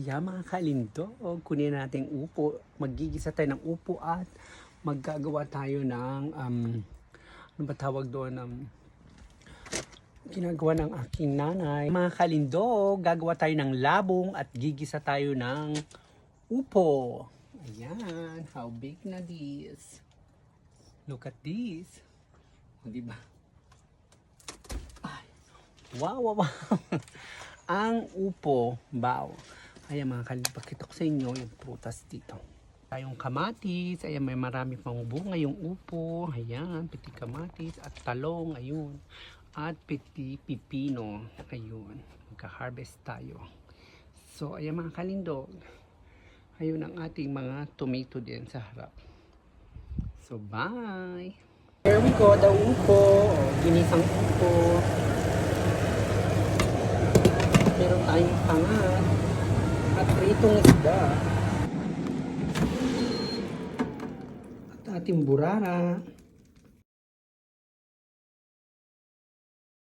Ayan mga kalindog, kunin natin upo. Maggigisa tayo ng upo at maggagawa tayo ng, ano ba tawag doon, ginagawa ng aking nanay. Mga kalindog, gagawa tayo ng labong at gigisa tayo ng upo. Ayan, how big na this? Look at this. O, diba? Ay, wow, wow, wow. Ang upo, wow. Ayan mga kalindog, pakita ko sa inyo yung prutas dito. Tayong kamatis, ayan may marami pang bunga yung upo. Ayan, piti kamatis at talong, ayun. At piti pipino, ayun. Magka-harvest tayo. So, ayan mga kalindog. Ayun ang ating mga tomato din sa harap. So, bye! Here we go, the upo. Ginisang upo. Meron tayong pangat. At pritong isda. At ating burara.